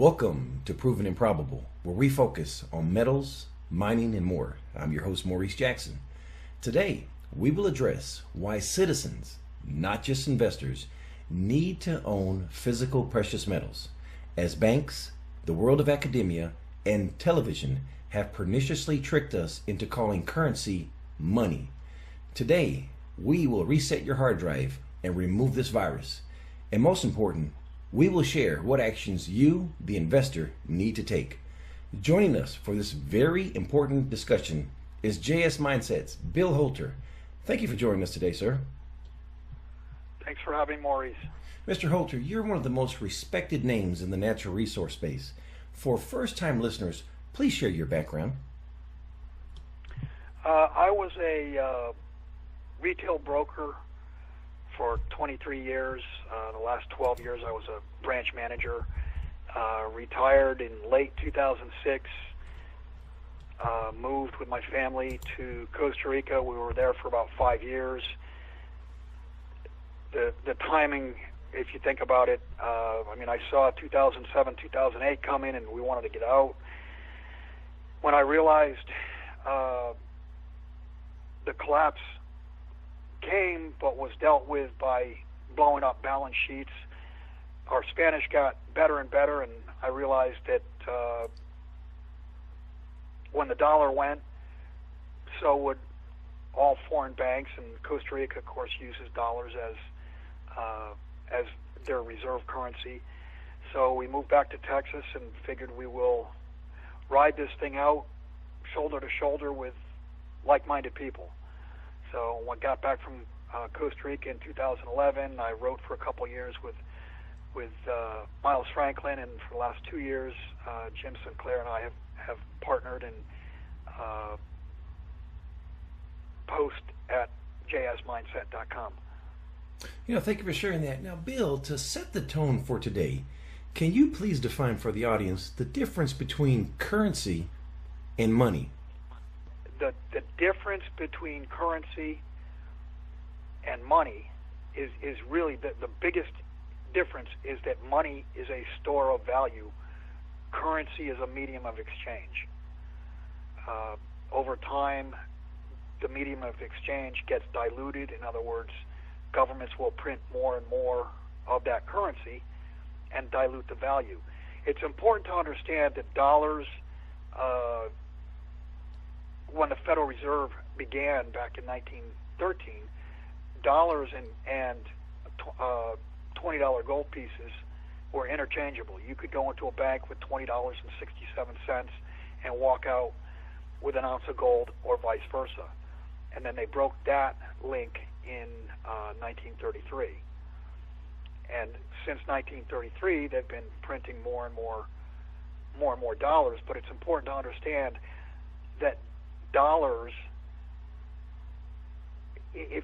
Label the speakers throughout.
Speaker 1: Welcome to Proven Improbable, where we focus on metals, mining, and more. I'm your host, Maurice Jackson. Today, we will address why citizens, not just investors, need to own physical precious metals, as banks, the world of academia, and television have perniciously tricked us into calling currency money. Today, we will reset your hard drive and remove this virus. And most important, we will share what actions you, the investor, need to take. Joining us for this very important discussion is JS Mindset's Bill Holter. Thank you for joining us today, sir.
Speaker 2: Thanks for having me, Maurice.
Speaker 1: Mr. Holter, you're one of the most respected names in the natural resource space. For first-time listeners, please share your background.
Speaker 2: I was a retail broker for 23 years. The last 12 years I was a branch manager. Retired in late 2006. Moved with my family to Costa Rica. We were there for about 5 years. The timing, if you think about it, I saw 2007, 2008 come in and we wanted to get out. When I realized the collapse came but was dealt with by blowing up balance sheets, our Spanish got better and better, and I realized that when the dollar went, so would all foreign banks, and Costa Rica, of course, uses dollars as their reserve currency. So we moved back to Texas and figured we will ride this thing out shoulder to shoulder with like-minded people. So when I got back from Costa Rica in 2011, I wrote for a couple of years with Miles Franklin, and for the last 2 years, Jim Sinclair and I have partnered and post at jsmindset.com.
Speaker 1: Thank you for sharing that. Now, Bill, to set the tone for today, can you please define for the audience the difference between currency and money?
Speaker 2: The difference between currency and money is really the biggest difference is that money is a store of value. Currency is a medium of exchange. Over time, the medium of exchange gets diluted. In other words, governments will print more and more of that currency and dilute the value. It's important to understand that dollars, when the Federal Reserve began back in 1913, dollars and $20 gold pieces were interchangeable. You could go into a bank with $20.67 and walk out with an ounce of gold, or vice versa. And then they broke that link in 1933. And since 1933, they've been printing more and more dollars. But it's important to understand that dollars, the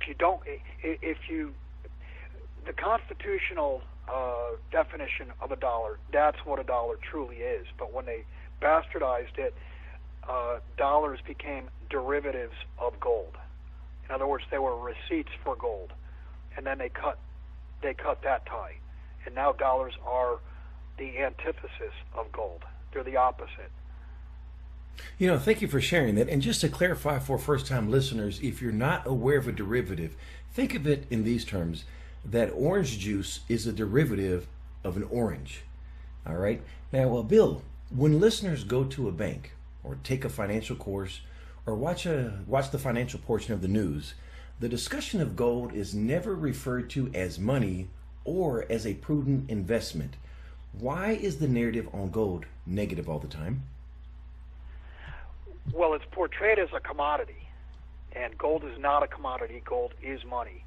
Speaker 2: constitutional definition of a dollar, that's what a dollar truly is. But when they bastardized it, dollars became derivatives of gold. In other words, they were receipts for gold, and then they cut that tie, and now dollars are the antithesis of gold. They're the opposite.
Speaker 1: Thank you for sharing that. And just to clarify for first-time listeners, if you're not aware of a derivative, think of it in these terms, that orange juice is a derivative of an orange. All right? Now, Bill, when listeners go to a bank or take a financial course or watch the financial portion of the news, the discussion of gold is never referred to as money or as a prudent investment. Why is the narrative on gold negative all the time?
Speaker 2: Well, it's portrayed as a commodity, and gold is not a commodity. Gold is money.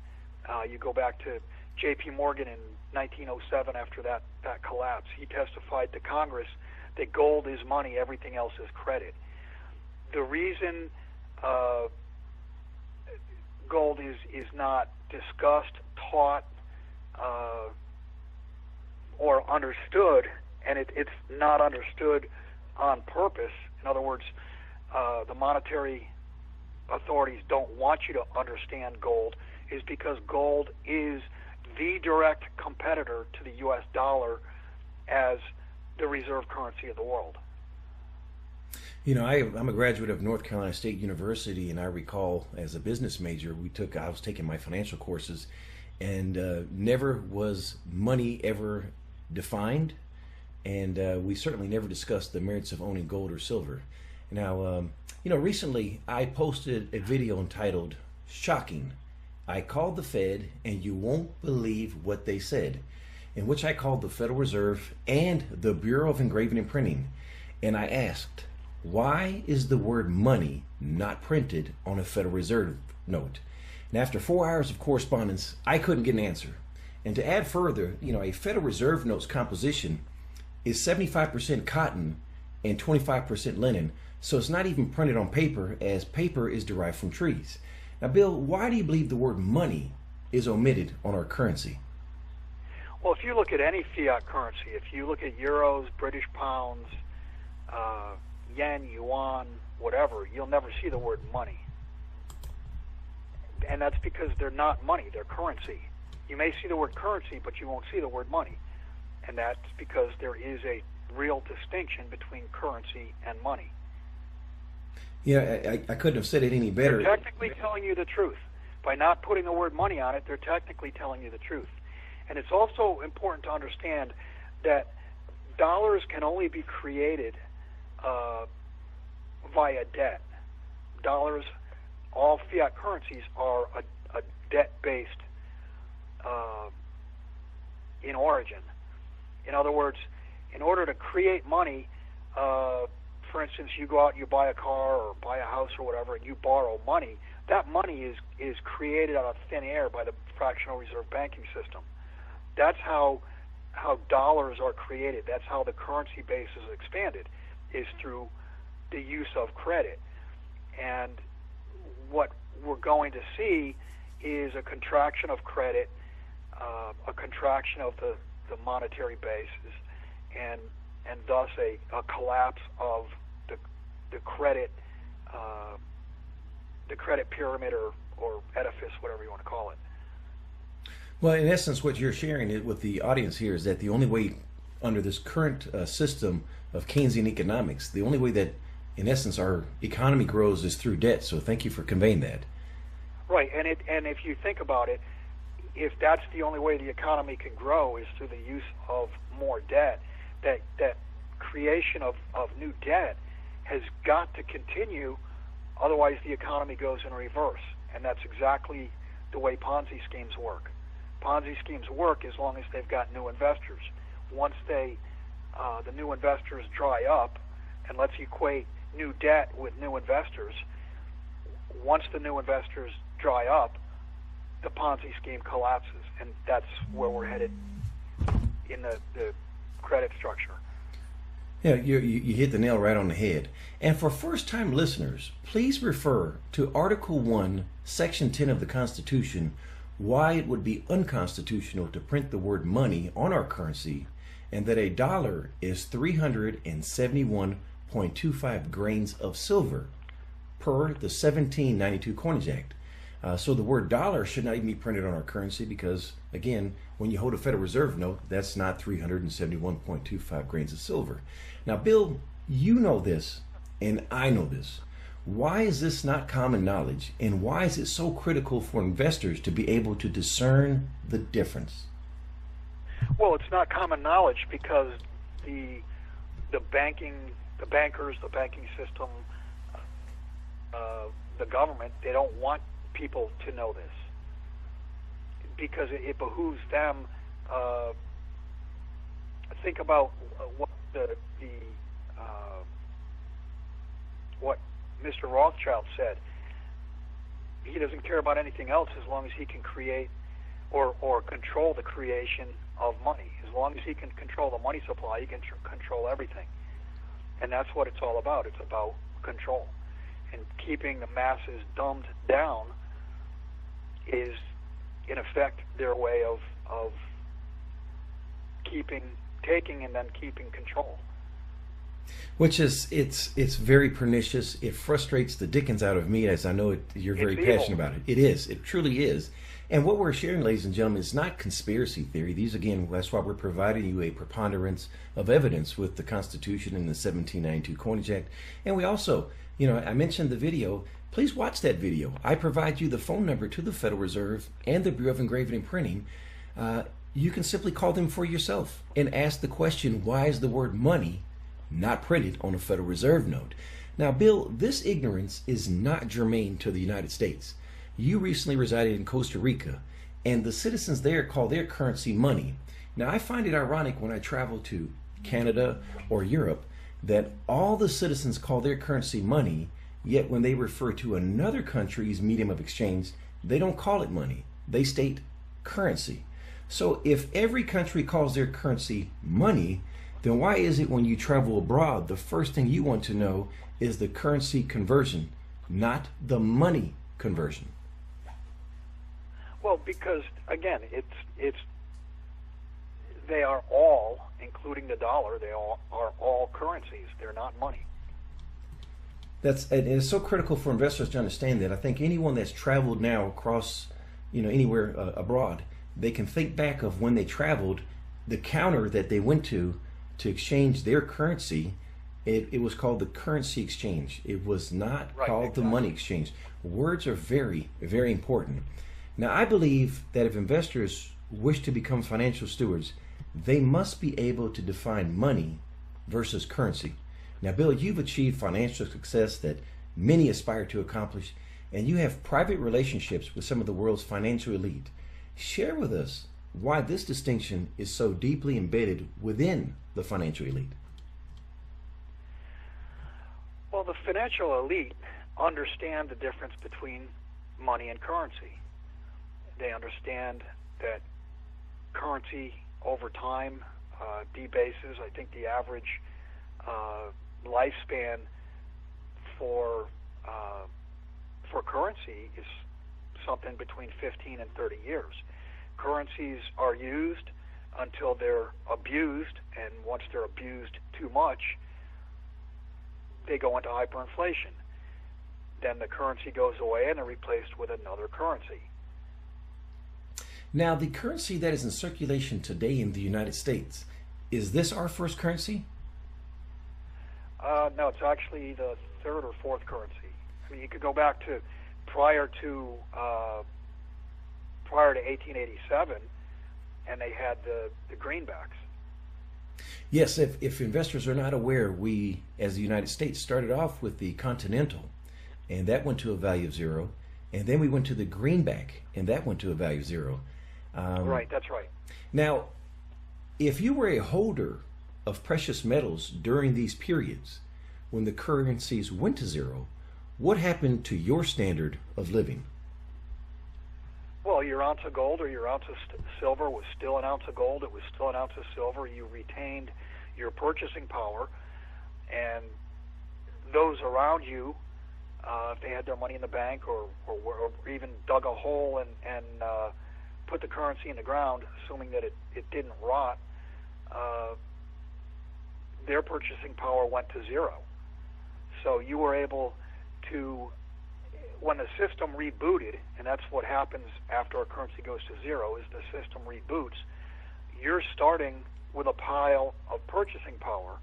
Speaker 2: You go back to J.P. Morgan in 1907 after that collapse. He testified to Congress that gold is money, everything else is credit. The reason gold is not discussed, taught, or understood, and it's not understood on purpose. In other words, the monetary authorities don't want you to understand gold, is because gold is the direct competitor to the U.S. dollar as the reserve currency of the world.
Speaker 1: You know, I'm a graduate of North Carolina State University, and I recall as a business major, I was taking my financial courses, and never was money ever defined, and we certainly never discussed the merits of owning gold or silver. Now, recently I posted a video entitled "Shocking. I called the Fed, and you won't believe what they said," in which I called the Federal Reserve and the Bureau of Engraving and Printing, and I asked, why is the word money not printed on a Federal Reserve note? And after 4 hours of correspondence, I couldn't get an answer. And to add further, a Federal Reserve note's composition is 75% cotton and 25% linen, so it's not even printed on paper, as paper is derived from trees. Now, Bill, why do you believe the word money is omitted on our currency?
Speaker 2: Well, if you look at any fiat currency, if you look at euros, British pounds, yen, yuan, whatever, you'll never see the word money. And that's because they're not money, they're currency. You may see the word currency, but you won't see the word money. And that's because there is a real distinction between currency and money.
Speaker 1: Yeah, I couldn't have said it any better.
Speaker 2: They're technically telling you the truth. By not putting the word money on it, they're technically telling you the truth. And it's also important to understand that dollars can only be created via debt. Dollars, all fiat currencies are a debt-based in origin. In other words, in order to create money, for instance, you go out and you buy a car or buy a house or whatever, and you borrow money. That money is created out of thin air by the fractional reserve banking system. That's how dollars are created. That's how the currency base is expanded, is through the use of credit. And what we're going to see is a contraction of credit, a contraction of the monetary basis, and thus a collapse of the credit pyramid or edifice, whatever you want to call it.
Speaker 1: Well, in essence, what you're sharing with the audience here is that the only way, under this current system of Keynesian economics, the only way that, in essence, our economy grows is through debt. So thank you for conveying that.
Speaker 2: Right, and if you think about it, if that's the only way the economy can grow is through the use of more debt, that creation of new debt has got to continue, otherwise the economy goes in reverse. And that's exactly the way Ponzi schemes work. Ponzi schemes work as long as they've got new investors. Once the new investors dry up, and let's equate new debt with new investors, once the new investors dry up, the Ponzi scheme collapses, and that's where we're headed in the credit structure.
Speaker 1: Yeah, you hit the nail right on the head. And for first-time listeners, please refer to Article 1, Section 10 of the Constitution, why it would be unconstitutional to print the word money on our currency, and that a dollar is 371.25 grains of silver per the 1792 Coinage Act. So the word dollar should not even be printed on our currency because, again, when you hold a Federal Reserve note, that's not 371.25 grains of silver. Now, Bill, you know this, and I know this. Why is this not common knowledge, and why is it so critical for investors to be able to discern the difference?
Speaker 2: Well, it's not common knowledge because the bankers, the banking system, the government, they don't want people to know this because it behooves them. Think about what what Mr. Rothschild said. He doesn't care about anything else as long as he can create or control the creation of money. As long as he can control the money supply, he can control everything. And that's what it's all about. It's about control. And keeping the masses dumbed down is, in effect, their way of taking and then keeping control.
Speaker 1: Which is it's very pernicious. It frustrates the dickens out of me, as I know you're very
Speaker 2: It's
Speaker 1: passionate
Speaker 2: evil.
Speaker 1: about it. It is. It truly is. And what we're sharing, ladies and gentlemen, is not conspiracy theory. These, again, that's why we're providing you a preponderance of evidence with the Constitution and the 1792 Coinage Act. And we also, I mentioned the video. Please watch that video. I provide you the phone number to the Federal Reserve and the Bureau of Engraving and Printing. You can simply call them for yourself and ask the question, why is the word money not printed on a Federal Reserve note? Now, Bill, this ignorance is not germane to the United States. You recently resided in Costa Rica, and the citizens there call their currency money. Now, I find it ironic when I travel to Canada or Europe that all the citizens call their currency money, yet when they refer to another country's medium of exchange, they don't call it money. They state currency. So if every country calls their currency money, then why is it when you travel abroad, the first thing you want to know is the currency conversion, not the money conversion?
Speaker 2: Well, because again, they are all, including the dollar, they all are all currencies. They're not money.
Speaker 1: And it's so critical for investors to understand that. I think anyone that's traveled now across, anywhere abroad, they can think back of when they traveled, the counter that they went to exchange their currency. It was called the currency exchange. It was not called the money exchange. Words are very, very important. Now, I believe that if investors wish to become financial stewards, they must be able to define money versus currency. Now, Bill, you've achieved financial success that many aspire to accomplish, and you have private relationships with some of the world's financial elite. Share with us why this distinction is so deeply embedded within the financial elite.
Speaker 2: Well, the financial elite understand the difference between money and currency. They understand that currency over time debases. I think the average lifespan for currency is something between 15 and 30 years. Currencies are used until they're abused, and once they're abused too much, they go into hyperinflation. Then the currency goes away and they're replaced with another currency.
Speaker 1: Now, the currency that is in circulation today in the United States, is this our first currency?
Speaker 2: No, it's actually the third or fourth currency. I mean, you could go back to prior to 1887, and they had the greenbacks.
Speaker 1: Yes, if investors are not aware, we, as the United States, started off with the Continental, and that went to a value of zero. And then we went to the greenback, and that went to a value of zero.
Speaker 2: Right, that's right.
Speaker 1: Now, if you were a holder of precious metals during these periods, when the currencies went to zero, what happened to your standard of living?
Speaker 2: Well, your ounce of gold or your ounce of silver was still an ounce of gold. It was still an ounce of silver. You retained your purchasing power, and those around you, if they had their money in the bank or even dug a hole and put the currency in the ground, assuming that it didn't rot, their purchasing power went to zero. So you were able to, when the system rebooted, and that's what happens after a currency goes to zero, is the system reboots, you're starting with a pile of purchasing power,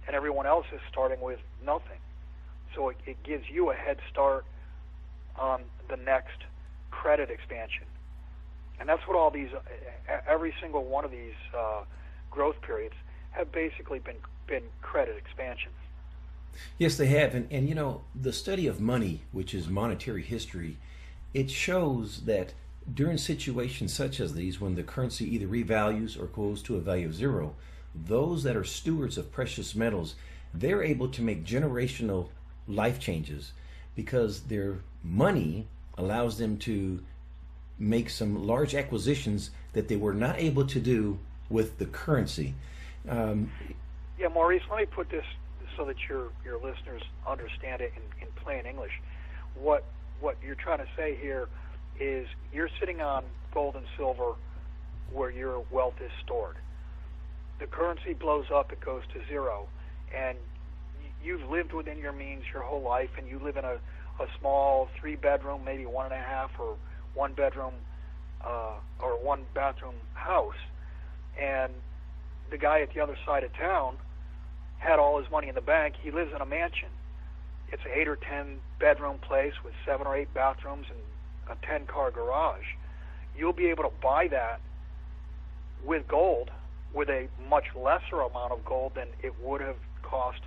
Speaker 2: and everyone else is starting with nothing. So it gives you a head start on the next credit expansion. And that's what all these, every single one of these growth periods have basically been credit expansions.
Speaker 1: Yes, they have. And you know, the study of money, which is monetary history, it shows that during situations such as these, when the currency either revalues or goes to a value of zero, those that are stewards of precious metals, they're able to make generational life changes because their money allows them to make some large acquisitions that they were not able to do with the currency.
Speaker 2: Yeah, Maurice, let me put this so that your listeners understand it in plain English. What you're trying to say here is you're sitting on gold and silver where your wealth is stored. The currency blows up, it goes to zero. and you've lived within your means your whole life, and you live in a small 3-bedroom, maybe 1.5 or 1-bedroom or 1-bathroom house, and the guy at the other side of town had all his money in the bank. He lives in a mansion. It's an 8 or 10-bedroom place with 7 or 8 bathrooms and a 10-car garage. You'll be able to buy that with gold, with a much lesser amount of gold than it would have cost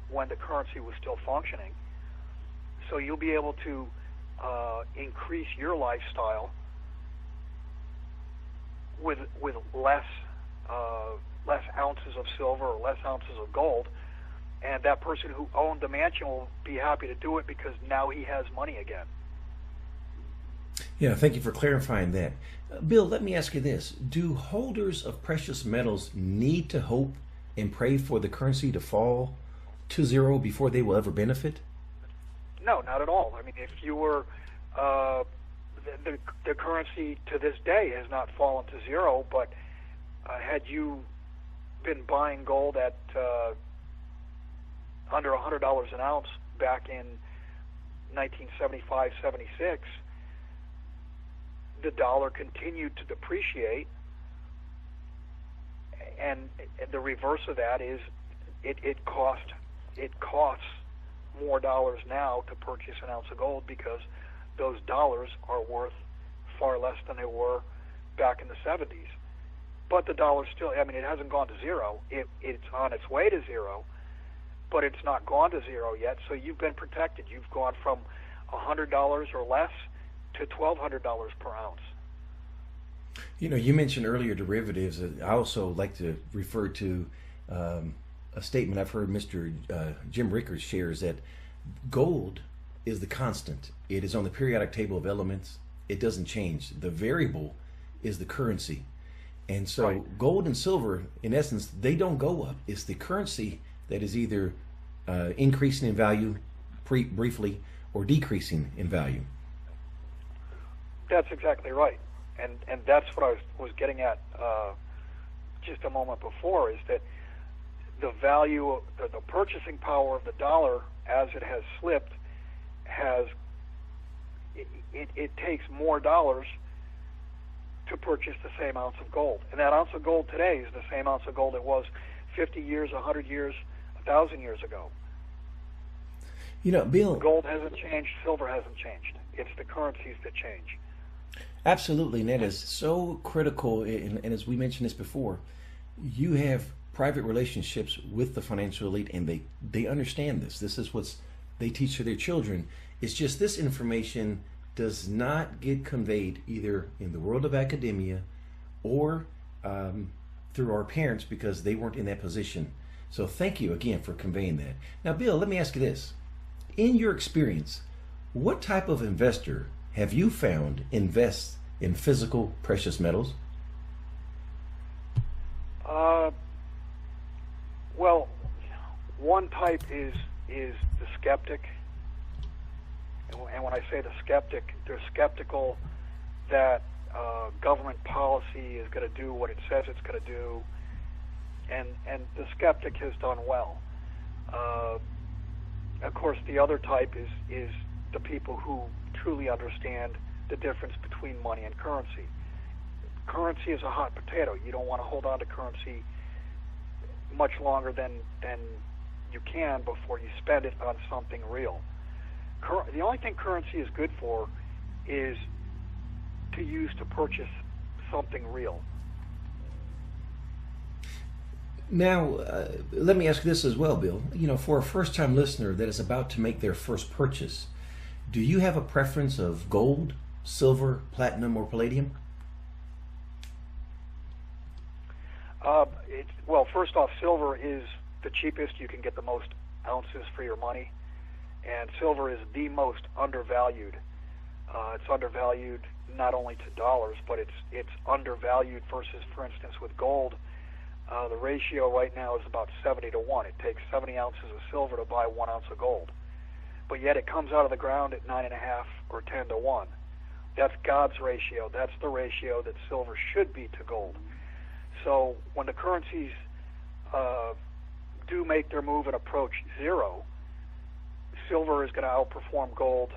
Speaker 2: when the currency was still functioning. So you'll be able to increase your lifestyle with less ounces of silver or less ounces of gold, and that person who owned the mansion will be happy to do it because now he has money again.
Speaker 1: Yeah, thank you for clarifying that. Bill, let me ask you this. Do holders of precious metals need to hope and pray for the currency to fall to zero before they will ever benefit?
Speaker 2: No, not at all. I mean, if you were, the currency to this day has not fallen to zero, but had you been buying gold at under $100 an ounce back in 1975, 76, the dollar continued to depreciate, and the reverse of that is it costs more dollars now to purchase an ounce of gold because those dollars are worth far less than they were back in the 70s. But the dollar still, I mean, it hasn't gone to zero. It's on its way to zero, but it's not gone to zero yet. So you've been protected. You've gone from $100 or less to $1,200 per ounce.
Speaker 1: You know, you mentioned earlier derivatives. I also like to refer to a statement I've heard Mr. Jim Rickards shares, that gold is the constant. It is on the periodic table of elements. It doesn't change. The variable is the currency. And so right. Gold and silver, in essence, they don't go up. It's the currency that is either increasing in value briefly or decreasing in value.
Speaker 2: That's exactly right. And that's what I was getting at just a moment before, is that the value, the purchasing power of the dollar as it has slipped, it takes more dollars to purchase the same ounce of gold. And that ounce of gold today is the same ounce of gold it was 50 years, 100 years, 1,000 years ago.
Speaker 1: You know, Bill...
Speaker 2: Gold hasn't changed, silver hasn't changed. It's the currencies that change.
Speaker 1: Absolutely, and that is so critical. And as we mentioned this before, you have private relationships with the financial elite, and they understand this. This is what they teach to their children. It's just this information does not get conveyed either in the world of academia or through our parents because they weren't in that position. So thank you again for conveying that. Now, Bill, let me ask you this. In your experience, what type of investor have you found invests in physical precious metals?
Speaker 2: Well, one type is the skeptic. And when I say the skeptic, they're skeptical that government policy is going to do what it says it's going to do. And the skeptic has done well. Of course, the other type is the people who truly understand the difference between money and currency. Currency is a hot potato. You don't want to hold on to currency much longer than you can before you spend it on something real. The only thing currency is good for is to use to purchase something real.
Speaker 1: Now, let me ask this as well, Bill. You know, for a first-time listener that is about to make their first purchase, do you have a preference of gold, silver, platinum, or palladium?
Speaker 2: Well, first off, silver is the cheapest. You can get the most ounces for your money, and silver is the most undervalued. It's undervalued not only to dollars, but it's undervalued versus, for instance, with gold. The ratio right now is about 70 to 1. It takes 70 ounces of silver to buy 1 ounce of gold. But yet it comes out of the ground at 9.5 or 10 to 1. That's God's ratio. That's the ratio that silver should be to gold. So when the currencies do make their move and approach zero, silver is going to outperform gold.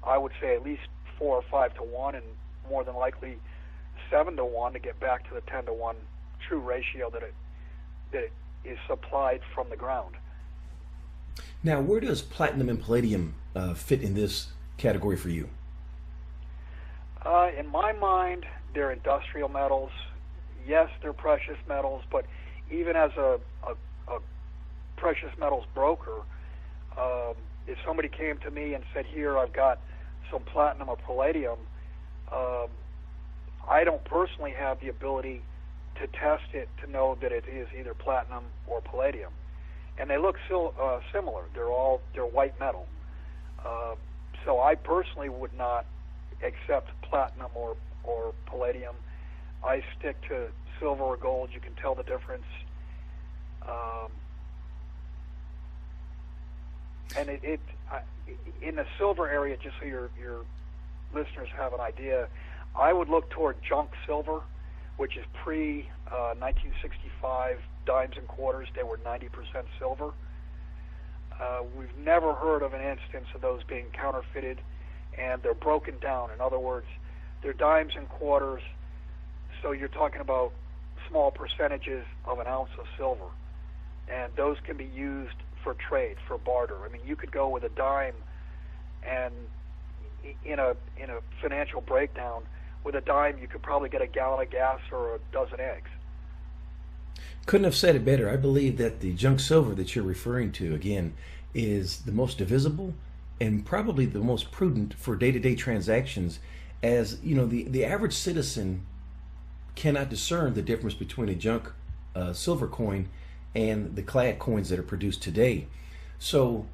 Speaker 2: I would say at least 4 or 5 to 1, and more than likely 7 to 1 to get back to the 10 to 1 true ratio that it is supplied from the ground.
Speaker 1: Now, where does platinum and palladium fit in this category for you?
Speaker 2: In my mind, they're industrial metals. Yes, they're precious metals, but even as a precious metals broker, if somebody came to me and said, here, I've got some platinum or palladium, I don't personally have the ability to test it to know that it is either platinum or palladium. And they look similar. They're white metal. So I personally would not accept platinum or palladium. I stick to silver or gold. You can tell the difference. And in the silver area, just so your listeners have an idea, I would look toward junk silver, which is pre-1965 dimes and quarters. They were 90% silver. We've never heard of an instance of those being counterfeited, and they're broken down. In other words, they're dimes and quarters, so you're talking about small percentages of an ounce of silver, and those can be used for trade, for barter. I mean, you could go with a dime, and in a financial breakdown, with a dime you could probably get a gallon of gas or a dozen eggs.
Speaker 1: Couldn't have said it better. I believe that the junk silver that you're referring to, again, is the most divisible and probably the most prudent for day-to-day transactions, as you know, the average citizen cannot discern the difference between a junk silver coin and the clad coins that are produced today. So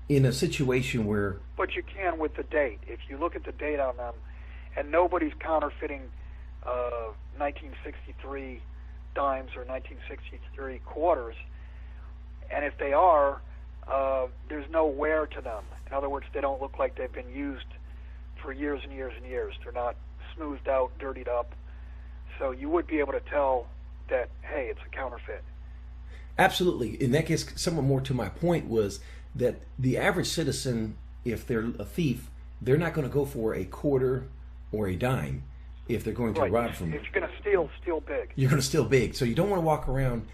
Speaker 1: in a situation where...
Speaker 2: But you can with the date. If you look at the date on them, and nobody's counterfeiting 1963 dimes or 1963 quarters, and if they are, there's no wear to them. In other words, they don't look like they've been used for years and years and years. They're not smoothed out, dirtied up. So you would be able to tell that, hey, it's a counterfeit.
Speaker 1: Absolutely. In that case, somewhat more to my point was that the average citizen, if they're a thief, they're not going to go for a quarter or a dime if they're going to rob from you.
Speaker 2: If you're going to steal big.
Speaker 1: You're going to steal big. So you don't want to walk around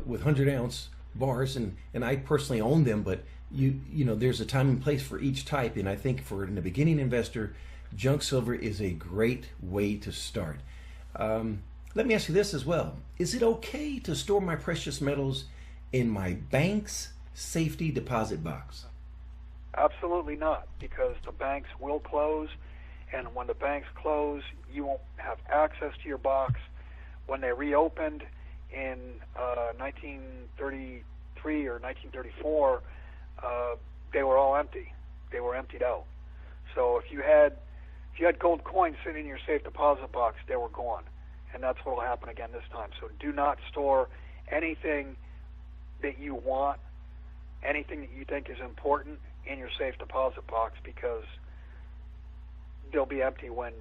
Speaker 1: with 100-ounce bars, and I personally own them, but you know there's a time and place for each type, and I think for a beginning investor, junk silver is a great way to start. Let me ask you this as well. Is it okay to store my precious metals in my bank's safety deposit box?
Speaker 2: Absolutely not, because the banks will close, and when the banks close, you won't have access to your box. When they reopened in 1933 or 1934, they were all empty. They were emptied out. So if you had gold coins sitting in your safe deposit box, they were gone. And that's what will happen again this time. So do not store anything that you want, anything that you think is important in your safe deposit box, because they'll be empty when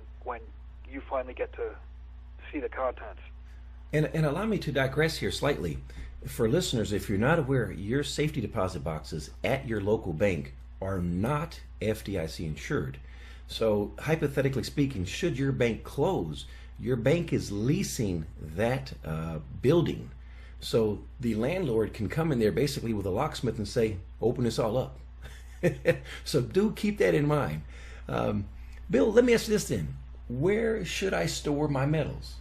Speaker 2: you finally get to see the contents.
Speaker 1: And allow me to digress here slightly. For listeners, if you're not aware, your safety deposit boxes at your local bank are not FDIC insured. So hypothetically speaking, should your bank close, your bank is leasing that building. So the landlord can come in there basically with a locksmith and say, open this all up. So do keep that in mind. Bill, let me ask you this then. Where should I store my metals?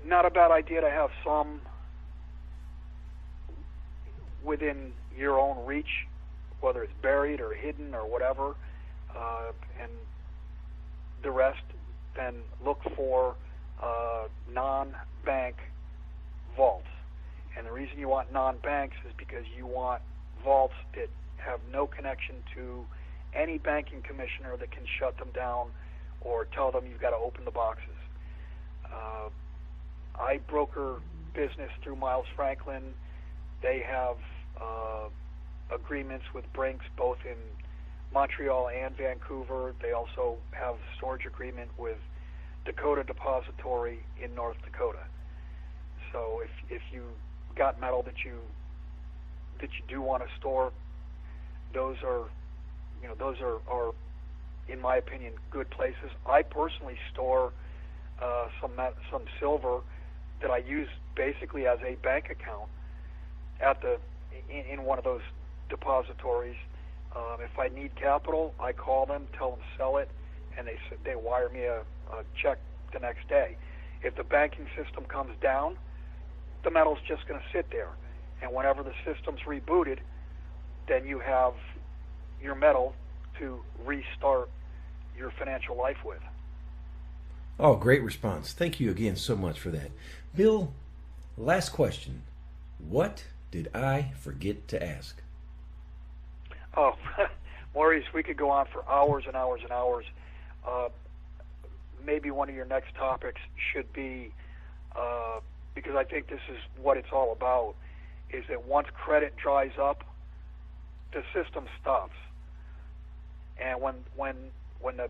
Speaker 2: Not a bad idea to have some within your own reach, whether it's buried or hidden or whatever, and the rest, then look for non-bank vaults. And the reason you want non-banks is because you want vaults that have no connection to any banking commissioner that can shut them down or tell them you've got to open the boxes. I broker business through Miles Franklin. They have agreements with Brinks both in Montreal and Vancouver. They also have a storage agreement with Dakota Depository in North Dakota. So if you got metal that you do want to store, those are in my opinion good places. I personally store some silver that I use basically as a bank account in one of those depositories. If I need capital, I call them, tell them sell it, and they wire me a check the next day. If the banking system comes down, the metal's just going to sit there, and whenever the system's rebooted, then you have your metal to restart your financial life with.
Speaker 1: Oh, great response. Thank you again so much for that. Bill, last question. What did I forget to ask?
Speaker 2: Oh, Maurice, we could go on for hours and hours and hours. Maybe one of your next topics should be, because I think this is what it's all about, is that once credit dries up, the system stops. And when the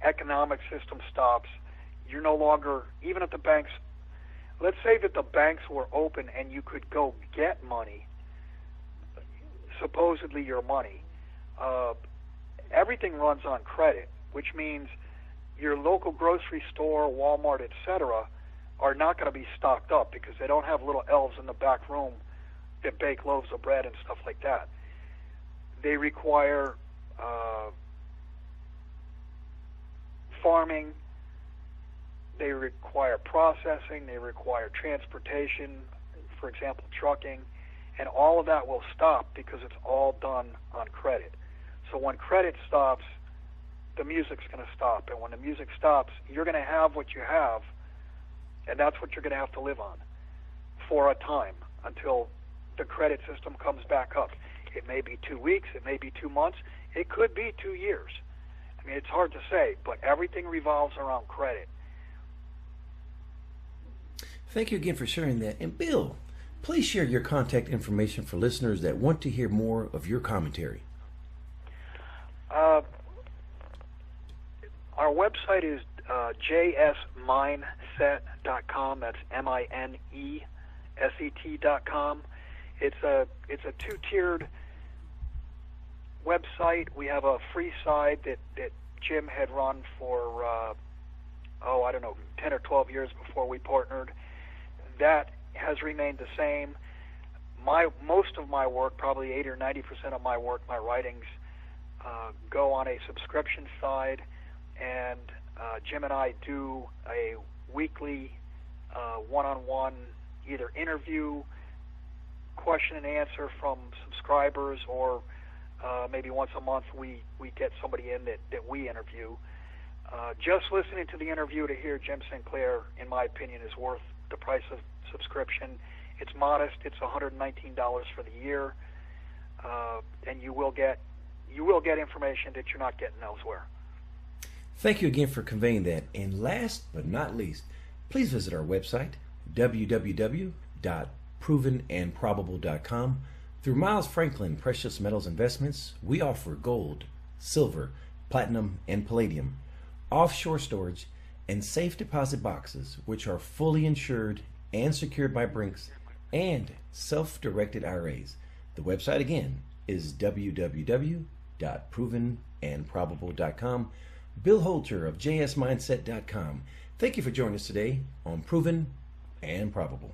Speaker 2: economic system stops, you're no longer, even if the banks, let's say that the banks were open and you could go get money, supposedly your money, everything runs on credit, which means your local grocery store, Walmart, etc., are not going to be stocked up because they don't have little elves in the back room that bake loaves of bread and stuff like that. They require farming, they require processing, they require transportation, for example, trucking, and all of that will stop because it's all done on credit. So when credit stops, the music's going to stop, and when the music stops, you're going to have what you have, and that's what you're going to have to live on for a time until the credit system comes back up. It may be 2 weeks, it may be 2 months, it could be 2 years. I mean, it's hard to say, but everything revolves around credit.
Speaker 1: Thank you again for sharing that. And Bill, please share your contact information for listeners that want to hear more of your commentary.
Speaker 2: Our website is jsmindset.com. That's MINESET.com. It's a two-tiered website. We have a free side that Jim had run for 10 or 12 years before we partnered. That has remained the same. Most of my work, probably 80 or 90% of my work, my writings, go on a subscription side, and Jim and I do a weekly one-on-one either interview, question and answer from subscribers, or maybe once a month we get somebody in that we interview. Just listening to the interview to hear Jim Sinclair, in my opinion, is worth the price of subscription. It's modest. It's $119 for the year, and you will get information that you're not getting elsewhere.
Speaker 1: Thank you again for conveying that. And last but not least, please visit our website, www.provenandprobable.com. Through Miles Franklin Precious Metals Investments, we offer gold, silver, platinum, and palladium, offshore storage, and safe deposit boxes, which are fully insured and secured by Brinks, and self-directed IRAs. The website again is www.provenandprobable.com. Bill Holter of jsmindset.com. Thank you for joining us today on Proven and Probable.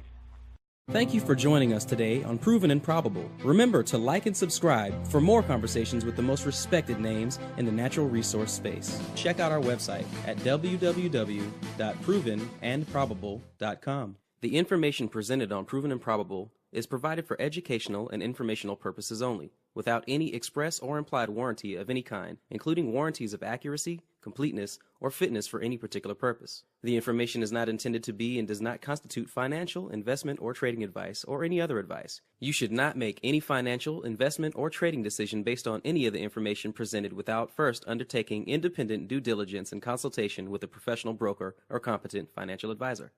Speaker 3: Thank you for joining us today on Proven and Probable. Remember to like and subscribe for more conversations with the most respected names in the natural resource space. Check out our website at www.provenandprobable.com. The information presented on Proven and Probable is provided for educational and informational purposes only, without any express or implied warranty of any kind, including warranties of accuracy, completeness, or fitness for any particular purpose. The information is not intended to be and does not constitute financial, investment, or trading advice, or any other advice. You should not make any financial, investment, or trading decision based on any of the information presented without first undertaking independent due diligence and consultation with a professional broker or competent financial advisor.